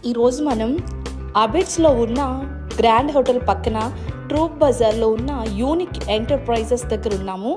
ఈరోజు మనం అబిడ్స్లో ఉన్న గ్రాండ్ హోటల్ పక్కన ట్రూప్ బజార్లో ఉన్న యూనిక్ ఎంటర్ప్రైజెస్ దగ్గర ఉన్నాము.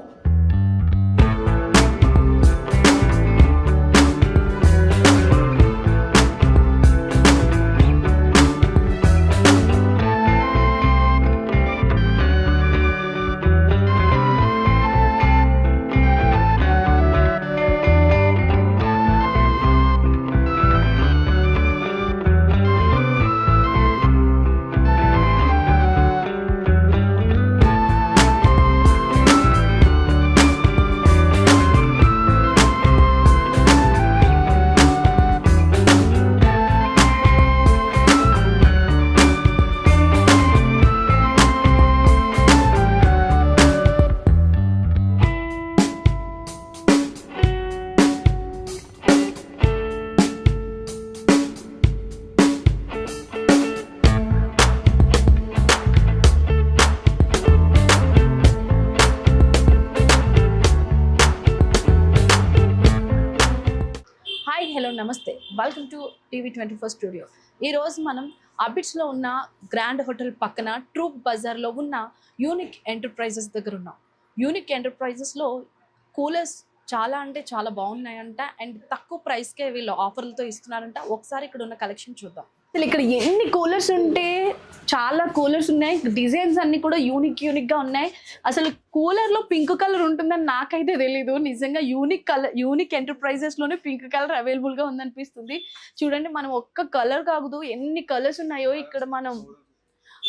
హాయ్ హలో నమస్తే, వెల్కమ్ టు TV24 స్టూడియో. ఈరోజు మనం అబిడ్స్లో ఉన్న గ్రాండ్ హోటల్ పక్కన ట్రూప్ బజార్లో ఉన్న యూనిక్ ఎంటర్ప్రైజెస్ దగ్గర ఉన్నాం. యూనిక్ ఎంటర్ప్రైజెస్లో కూలర్స్ చాలా అంటే చాలా బాగున్నాయంట అండ్ తక్కువ ప్రైస్కే వీళ్ళు ఆఫర్లతో ఇస్తున్నారంట. ఒకసారి ఇక్కడ ఉన్న కలెక్షన్ చూద్దాం. అసలు ఇక్కడ ఎన్ని కూలర్స్ ఉంటే చాలా కూలర్స్ ఉన్నాయి, డిజైన్స్ అన్ని కూడా యూనిక్గా ఉన్నాయి. అసలు కూలర్లో పింక్ కలర్ ఉంటుందని నాకైతే తెలీదు. నిజంగా యూనిక్ ఎంటర్ప్రైజెస్లోనే పింక్ కలర్ అవైలబుల్గా ఉందనిపిస్తుంది. చూడండి, మనం ఒక్క కలర్ కాదు ఎన్ని కలర్స్ ఉన్నాయో ఇక్కడ. మనం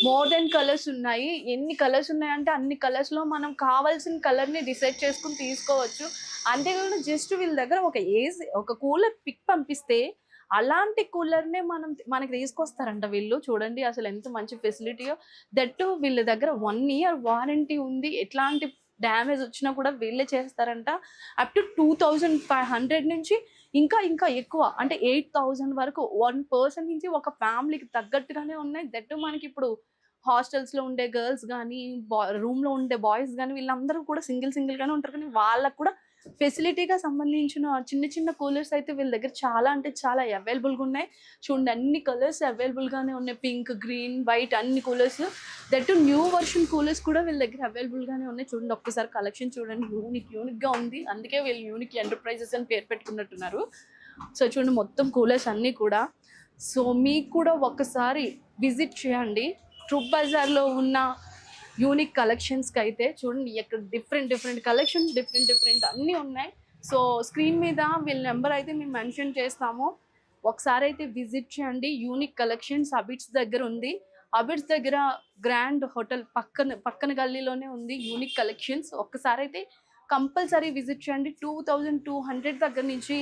మోర్ దెన్ కలర్స్ ఉన్నాయి. ఎన్ని కలర్స్ ఉన్నాయంటే అన్ని కలర్స్లో మనం కావాల్సిన కలర్ని డిసైడ్ చేసుకుని తీసుకోవచ్చు. అంతేకాకుండా జస్ట్ వీళ్ళ దగ్గర ఒక కూలర్ పిక్ పంపిస్తే అలాంటి కూలర్నే మనకి తీసుకొస్తారంట వీళ్ళు. చూడండి అసలు ఎంత మంచి ఫెసిలిటీయో. దట్టు వీళ్ళ దగ్గర 1 year వారంటీ ఉంది. ఎట్లాంటి డ్యామేజ్ వచ్చినా కూడా వీళ్ళే చేస్తారంట. అప్ టు 2500 నుంచి ఇంకా ఎక్కువ అంటే 8000 వరకు 1 person నుంచి ఒక ఫ్యామిలీకి తగ్గట్టుగానే ఉన్నాయి. దట్టు మనకి ఇప్పుడు హాస్టల్స్లో ఉండే గర్ల్స్ కానీ రూమ్లో ఉండే బాయ్స్ కానీ వీళ్ళందరూ కూడా సింగిల్గానే ఉంటారు. కానీ వాళ్ళకు కూడా ఫెసిలిటీగా సంబంధించిన చిన్న కూలర్స్ అయితే వీళ్ళ దగ్గర చాలా అంటే చాలా అవైలబుల్గా ఉన్నాయి. చూడండి, అన్ని కలర్స్ అవైలబుల్గానే ఉన్నాయి. పింక్, గ్రీన్, వైట్ అన్ని coolers. That new version coolers కూడా వీళ్ళ దగ్గర అవైలబుల్గానే ఉన్నాయి. చూడండి, ఒక్కసారి కలెక్షన్ చూడండి, యూనిక్గా ఉంది. అందుకే వీళ్ళు యూనిక్ ఎంటర్ప్రైజెస్ అని పేరు పెట్టుకున్నట్టున్నారు. సో చూడండి, మొత్తం కూలర్స్ అన్నీ కూడా. సో మీకు కూడా ఒకసారి విజిట్ చేయండి ట్రూప్ బజార్లో ఉన్న యూనిక్ కలెక్షన్స్కి అయితే. చూడండి, ఇక్కడ డిఫరెంట్ కలెక్షన్ డిఫరెంట్ అన్నీ ఉన్నాయి. సో స్క్రీన్ మీద వీళ్ళ నెంబర్ అయితే మేము మెన్షన్ చేస్తాము. ఒకసారి అయితే విజిట్ చేయండి. యూనిక్ కలెక్షన్స్ అబిడ్స్ దగ్గర ఉంది. అబిడ్స్ దగ్గర గ్రాండ్ హోటల్ పక్కన గల్లీలోనే ఉంది యూనిక్ కలెక్షన్స్. ఒక్కసారి అయితే కంపల్సరీ విజిట్ చేయండి. 2200 దగ్గర నుంచి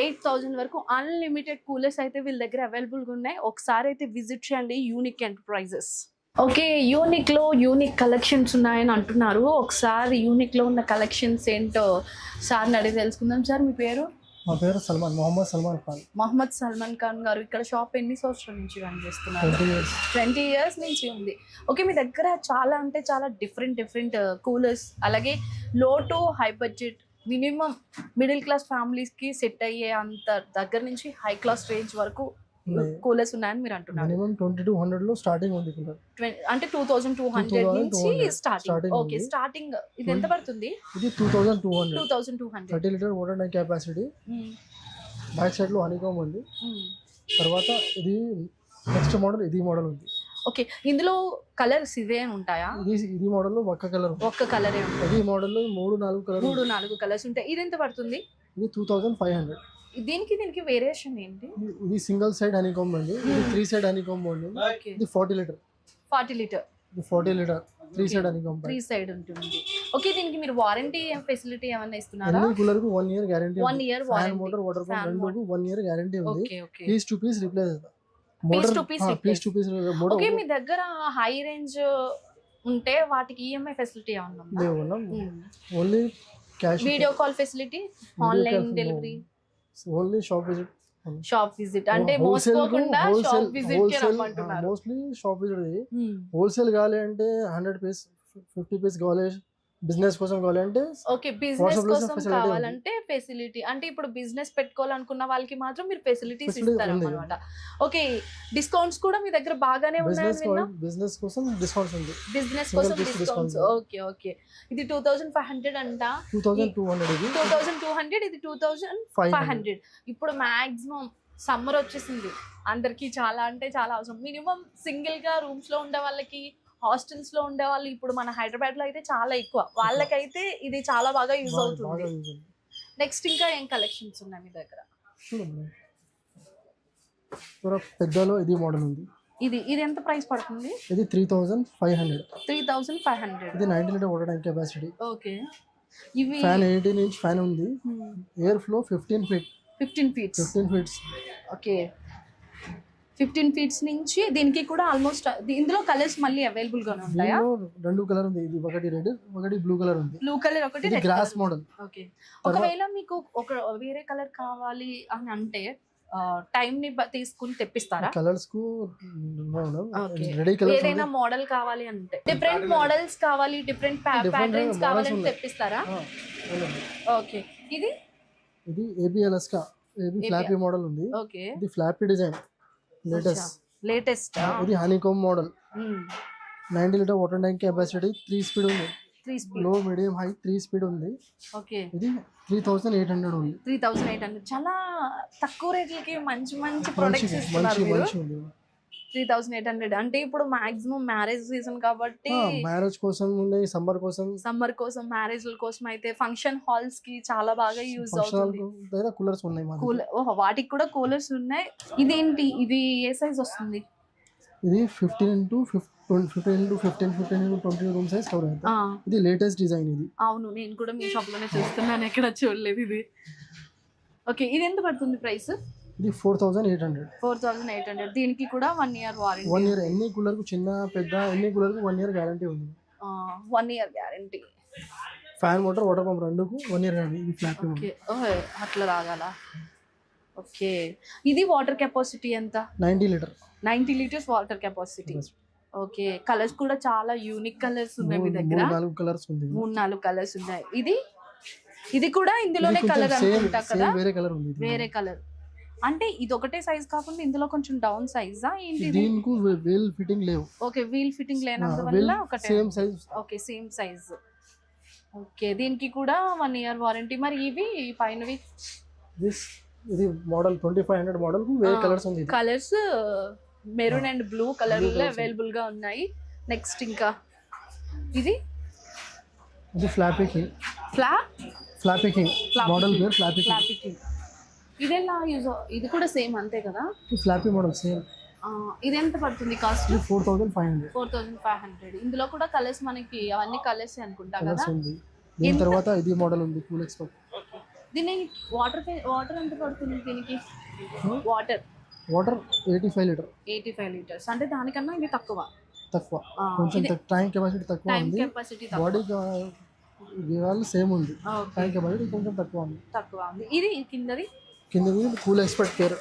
8000 వరకు అన్లిమిటెడ్ కూలర్స్ అయితే వీళ్ళ దగ్గర అవైలబుల్గా ఉన్నాయి. ఒకసారి అయితే విజిట్ చేయండి యూనిక్ ఎంటర్ప్రైజెస్. ఓకే, యూనిక్లో యూనిక్ కలెక్షన్స్ ఉన్నాయని అంటున్నారు. ఒకసారి యూనిక్లో ఉన్న కలెక్షన్స్ ఏంటో సార్ని అడిగి తెలుసుకుందాం. సార్, మీ పేరు? మా పేరు మొహమ్మద్ సల్మాన్ ఖాన్ గారు. ఇక్కడ షాప్ ఎన్ని సంవత్సరాల నుంచి రన్ చేస్తున్నారు? 20 years నుంచి ఉంది. ఓకే, మీ దగ్గర చాలా అంటే చాలా డిఫరెంట్ కూలర్స్, అలాగే low to high budget, minimum middle class ఫ్యామిలీస్కి సెట్ అయ్యే అంత దగ్గర నుంచి హై క్లాస్ రేంజ్ వరకు కూలర్స్ ఉన్నాయని మీరు అంటున్నారు. మినిమం 2200 లో స్టార్టింగ్ ఉంది కూలర్. అంటే 2200 నుంచి స్టార్టింగ్. ఓకే, స్టార్టింగ్ ఇది ఎంత పడుతుంది? ఇది 2200 30 litre water tank capacity. Back side లో హనీకామ్ ఉంది. తర్వాత ఇది నెక్స్ట్ మోడల్, ఇది మోడల్ ఉంది. ఓకే, ఇందులో కలర్స్ ఇవే ఉంటాయా? ఇది మోడల్ లో ఒక్క కలరే ఉంటుంది. ఈ మోడల్ లో 3-4 కలర్స్ ఉంటాయి. ఇది ఎంత పడుతుంది? ఇది 2500. దీనికి వేరియేషన్ ఏంటి? ఇది సింగిల్ సైడ్ హనీకామ్ ఉంది. ఇది 3 side హనీకామ్ ఉంది. ఇది 40 లీటర్. ఇది 40 లీటర్ 3 side హనీకామ్. 3 side ఉంటుంది. ఓకే, దీనికి మీరు వారంటీ ఫెసిలిటీ ఏమైనా ఇస్తున్నారా? అన్ని కూలర్ కు 1 year guarantee. 1 year warranty. Fan, motor, water pump రెండుకు 1 year గ్యారెంటీ ఉంది. Okay, piece to piece replace అవుతుంది. Piece to piece motor. Okay, మీ దగ్గర హై రేంజ్ ఉంటే వాటికి ఈఎంఐ ఫెసిలిటీ ఏమన్నా ఉందా? లేవు, only cash. Video call facility, online delivery, only shop visit అంటే మోసపోకుండా షాప్ విజిట్ కి రమ్మంటున్నారు. Mostly shop visit. హోల్సేల్ కావాలి అంటే 100 పీస్ 50 పీస్ కావాలి బిజినెస్ కోసం కావాలంటే ఓకే, బిజినెస్ WhatsApp లో కోసం facility ఉంది. కావాలంటే ఫెసిలిటీ అంటే ఇప్పుడు బిజినెస్ పెట్టుకోవాలనుకున్న వాళ్ళకి మాత్రం మీరు ఫెసిలిటీస్ Facility ఇస్తారు ఉంది. అనమాట. ఓకే, డిస్కౌంట్స్ కూడా మీ దగ్గర బాగానే ఉన్నాయని విన్నా. బిజినెస్ కోసం డిస్కౌంట్స్ ఉంది. బిజినెస్ Single కోసం piece discounts. discount. Okay okay, ఇది 2500 అంట. 2200 ఇది 2200, ఇది 2500. ఇప్పుడు మాక్సిమం సమ్మర్ వచ్చేసింది, అందరికి చాలా అంటే చాలా అవసరం. మినిమం సింగిల్ గా రూమ్స్ లో ఉండే వాళ్ళకి, హాస్టల్స్ లో ఉండే వాళ్ళు, ఇప్పుడు మన హైదరాబాద్ లో అయితే చాలా ఎక్కువ, వాళ్ళకైతే ఇది చాలా బాగా యూజ్ బాగా అవుతుంది. use ఉంది. నెక్స్ట్ ఇంకా ఏం కలెక్షన్స్ ఉన్నాయి మీ దగ్గర? చూడండి త్వర పెద్దలో ఇది మోడల్ ఉంది. ఇది ఎంత ప్రైస్ పడుతుంది? ఇది 3500. 3500. ఇది 90 litre water tank capacity. Okay, ఇవి ఫ్యాన్ 18 ఇంచ్ ఫ్యాన్ ఉంది. Air flow 15 feet. 15 feets. 15 feets. Okay, 15 feets నుంచి దీనికి కూడా ఆల్మోస్ట్ ఇందులో కలర్స్ మళ్ళీ అవైలబుల్ గానే ఉంటాయా? దీనిలో రెండు కలర్ ఉంది, ఇది ఒకటి రెడ్ ఒకటి బ్లూ కలర్ ఉంది. బ్లూ కలర్ ఒకటి, ఇది red grass colour. Model. Okay, ఒకవేళ మీకు ఒక వేరే కలర్ కావాలి అని అంటే టైం ని తీసుకుని తెప్పిస్తారా? కలర్స్ కు Okay. రెడీ కలర్ ఏదైనా మోడల్ కావాలి అంటే, డిఫరెంట్ మోడల్స్ కావాలి, డిఫరెంట్ ప్యాటర్న్స్ కావాలని తెప్పిస్తారా? ఓకే, ఇది ఏబిఎల్ఎస్ కా ఏబి ఫ్లాపీ మోడల్ ఉంది. ఓకే, ఇది ఫ్లాపీ డిజైన్ లేటెస్ట్. లేటెస్ట్. ఇది honeycomb model. 90 litre water tank capacity. 3 speed ఉంది. 3 స్పీడ్. లో మీడియం హై 3 స్పీడ్ ఉంది. ఓకే, ఇది 3800 ఉంది. 3800. చాలా తక్కువ రేట్లకి మంచి మంచి ప్రొడక్ట్స్ మంచి ఇస్తున్నారు మీరు. మంచి ఉంది. 3800 అంటే ఇప్పుడు మాక్సిమం మ్యారేజ్ సీజన్ కాబట్టి, మ్యారేజ్ కోసం ఉన్నాయి, సమ్మర్ కోసం, సమ్మర్ కోసం, మ్యారేజ్ల కోసం అయితే ఫంక్షన్ హాల్స్ కి చాలా బాగా యూజ్ అవుతుంది. లేదా కూలర్స్ ఉన్నాయి మా దగ్గర. వాటికి కూడా కూలర్స్ ఉన్నాయి. ఇదేంటి, ఇది ఏ సైజ్ వస్తుంది? ఇది 15 into 20 రూమ్ సైజ్ కవర్ అవుతుంది. ఇది లేటెస్ట్ డిజైన్. ఇది అవును, నేను కూడా మీ షాప్ లోనే చూస్తున్నాను, ఎక్కడ చూడలేదు ఇది. ఓకే, ఇది ఎంత పడుతుంది ప్రైస్? ఇది 4800. 4800. దీనికి కూడా 1 ఇయర్ వారంటీ. 1 ఇయర్ ఎన్ని కూలర్ కు చిన్న పెద్ద ఎన్ని కూలర్ కు 1 ఇయర్ గ్యారంటీ ఉంది. 1 year guarantee. Fan motor water pump రెండుకు 1 ఇయర్ గ్యారంటీ. ఇది ఫ్లాట్ ఓకే, అట్లా రాగాల. ఓకే, ఇది వాటర్ కెపాసిటీ ఎంత? 90 litre. 90 litres water capacity. Okay, colours కూడా చాలా యూనిక్ కలర్స్ ఉన్నాయి మీ దగ్గర. 3-4 కలర్స్ ఉంది. 3-4 కలర్స్ ఉన్నాయి. ఇది కూడా ఇందులోనే కలర్ అనుకుంటా కదా? వేరే కలర్ ఉంది. వేరే కలర్ అంటే ఇది ఒకటే సైజ్ కాకుండా ఇందులో కొంచెం డౌన్ సైజా ఏంటి? దీనికి వీల్ ఫిట్టింగ్ లేవు. ఓకే, వీల్ ఫిట్టింగ్ లేనందువల్ల ఒకటే same size. Okay, same size. Okay, దీనికి కూడా 1 ఇయర్ వారంటీ. మరి ఇవి పైనవి ఇది మోడల్ 2500 మోడల్ కు వేరే కలర్స్ ఉంది. Colours maroon and blue colour లో అవైలబుల్ గా ఉన్నాయి. నెక్స్ట్ ఇంకా ఇది floppy king. Floppy king model పేరు ఫ్లాపీ కింగ్. ఇదెలా యూజ్? ఇది కూడా సేమ్ అంతే కదా? Floppy model same. ఇది ఎంత పడుతుంది కాస్ట్? 4500. 4500. ఇందులో కూడా కలర్స్ మనకి అవన్నీ కలర్స్ అనుకుంటా కదా? దీని తర్వాత ఇది మోడల్ ఉంది కూల్ ఎక్స్పర్ట్. దీని వాటర్ ఎంత పడుతుంది దీనికి? Water 85 litre. 85 లీటర్స్ అంటే దానికన్నా ఇది తక్కువ కొంచెం ట్యాంక్ కెపాసిటీ తక్కువ ఉంది. బాడీ వాళ్ళు సేమ్ ఉంది. ట్యాంక్ కెపాసిటీ కొంచెం తక్కువ ఉంది. ఇది కిందది కూల్ ఎక్స్పర్ట్ కేర్.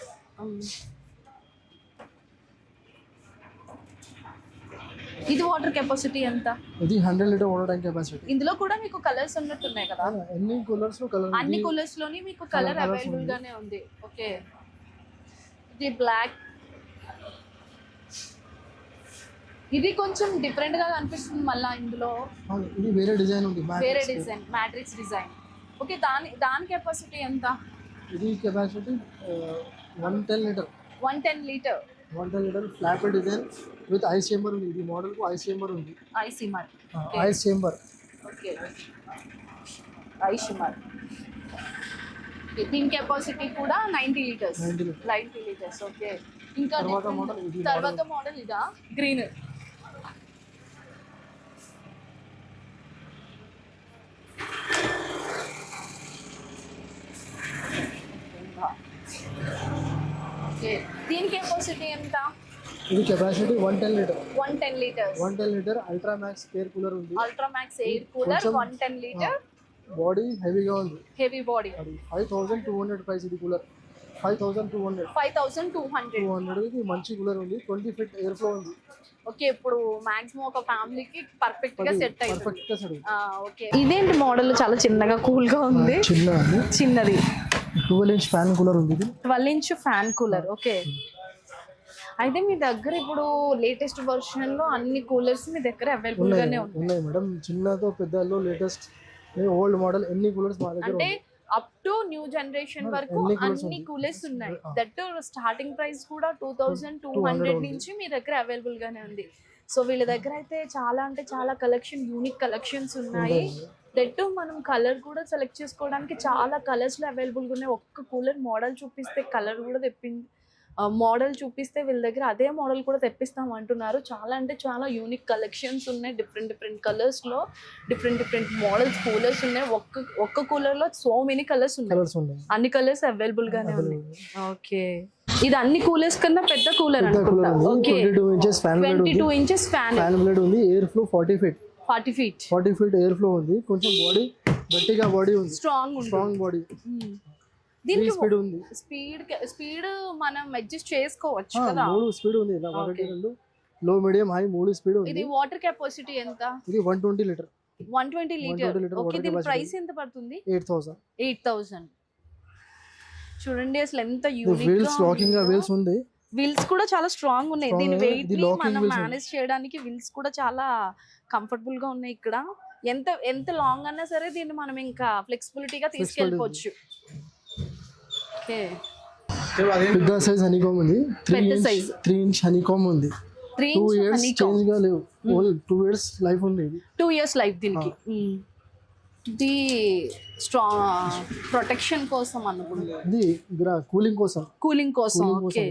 ఇది వాటర్ కెపాసిటీ ఎంత? ఇది 100 లీటర్ వాటర్ ట్యాంక్ కెపాసిటీ. ఇందులో కూడా మీకు కలర్స్ ఉన్నట్టున్నాయి కదా? అన్ని కూలర్స్ లో కలర్, అన్ని కూలర్స్ లోని మీకు కలర్ అవైలబుల్ గానే ఉంది. ఓకే, ఇది బ్లాక్. ఇది కొంచెం డిఫరెంట్ గా కనిపిస్తుంది మళ్ళీ ఇందులో. ఇది వేరే డిజైన్ ఉంది, వేరే డిజైన్, మ్యాట్రిక్స్ డిజైన్. ఓకే, దాని కెపాసిటీ ఎంత? ఇది capacity 110 litre. 110 litre. 110 litre floppy design with ice chamber ఉంది. ఇది మోడల్ కు ఐస్ చేంబర్ ఉంది. Ice simmer. Ice chamber. Okay, ice simmer. దీని కెపాసిటీ కూడా 90 లీటర్స్. 90 లీటర్స్. ఓకే, ఇంకా తర్వాత మోడల్ ఇదా గ్రీన్. ఓకే, దీని కెపాసిటీ ఎంత? ఇది capacity 110 litre. 110 litres. 110 litre ultra max air cooler ఉంది. Ultra max air cooler 110 litre. Body హెవీగా ఉంది. Heavy body. 5200 ప్రైస్ ఇది కూలర్. 5200 5200. ఇది మంచి కూలర్ ఉంది, 20 ఫీట్ ఎయిర్ ఫ్లో ఉంది. ఓకే, ఇప్పుడు మాక్సిమం ఒక ఫ్యామిలీకి పర్ఫెక్ట్ గా సెట్ అయింది. పర్ఫెక్ట్ గా సెట్. ఓకే, ఇదేంటి మోడల్ చాలా చిన్నగా కూల్ గా ఉంది. చిన్నది 12 ఇంచ్ ఫ్యాన్ కూలర్ ఉంది. ఇది 12 ఇంచ్ ఫ్యాన్ కూలర్. ఓకే, అయితే మీ దగ్గర ఇప్పుడు లేటెస్ట్ వర్షన్ లో అన్ని కూలర్స్ మీ దగ్గర అవైలబుల్ గానే ఉన్నాయి మేడం. చిన్నతో పెద్దలో లేటెస్ట్ ఓల్డ్ మోడల్ ఎన్ని కూలర్స్ మా దగ్గర అంటే అప్ టు న్యూ జనరేషన్ వరకు అన్ని కూలర్స్ ఉన్నాయి. దట్ స్టార్టింగ్ ప్రైస్ కూడా 2200 నుంచి మీ దగ్గర అవైలబుల్ గానే ఉంది. సో వీళ్ళ దగ్గర అయితే చాలా అంటే చాలా కలెక్షన్, యూనిక్ కలెక్షన్స్ ఉన్నాయి. దట్ మనం కలర్ కూడా సెలెక్ట్ చేసుకోవడానికి చాలా కలర్స్ లో అవైలబుల్ గా ఉన్నాయి. ఒక్క కూలర్ మోడల్ చూపిస్తే కలర్ కూడా మోడల్ చూపిస్తే వీళ్ళ దగ్గర అదే మోడల్ కూడా తెప్పిస్తాం అంటున్నారు. చాలా అంటే చాలా యూనిక్ కలెక్షన్స్ ఉన్నాయి. డిఫరెంట్ కలర్స్ లో డిఫరెంట్ మోడల్స్ కూలర్స్ ఉన్నాయి. ఒక్క కూలర్ లో సో మెనీ కలర్స్ ఉన్నాయి. అన్ని కలర్స్ అవైలబుల్ గానే ఉన్నాయి. ఓకే, ఇది అన్ని కూలర్స్ కన్నా పెద్ద కూలర్ అనుకుంటా. ఓకే, 22 ఇంచెస్ ఫ్యాన్ బ్లేడ్ ఉంది. Air flow 40 feet air flow ఉంది. కొంచెం బాడీ గట్టిగా బాడీ ఉంది, స్ట్రాంగ్ బాడీ. దీనికి స్పీడ్ ఉంది. స్పీడ్ మనం అడ్జస్ట్ చేసుకోవచ్చు కదా. 3 స్పీడ్ ఉంది. లో మీడియం హై 3 స్పీడ్ ఉంది. ఇది వాటర్ కెపాసిటీ ఎంత? ఇది 120 లీటర్. 120 లీటర్. ఓకే, దీని ప్రైస్ ఎంత పడుతుంది? 8000. చూడండి అసలు ఎంత యూనిక్. వీల్స్ లాకింగ్ వీల్స్ ఉంది. వీల్స్ కూడా చాలా స్ట్రాంగ్ ఉన్నాయి. దీని వెయిట్ ని మనం మేనేజ్ చేయడానికి వీల్స్ కూడా చాలా కంఫర్టబుల్ గా ఉన్నాయి. ఇక్కడ ఎంత లాంగ్ అన్నా సరే దీన్ని మనం ఇంకా ఫ్లెక్సిబిలిటీగా తీసుకెళ్ళిపోవచ్చు. ఓకే, పెద్ద సైజ్ హనీకామ్ ఉంది. 3 ఇంచ్ హనీకామ్ ఉంది. 2 ఇయర్స్ చేంజ్ గా లేవు. 2 ఇయర్స్ లైఫ్ ఉంది. 2 ఇయర్స్ లైఫ్ దీనికి. ఇది స్ట్రాంగ్ ప్రొటెక్షన్ కోసం అనుకుంటా. ఇది కూలింగ్ కోసం. ఓకే,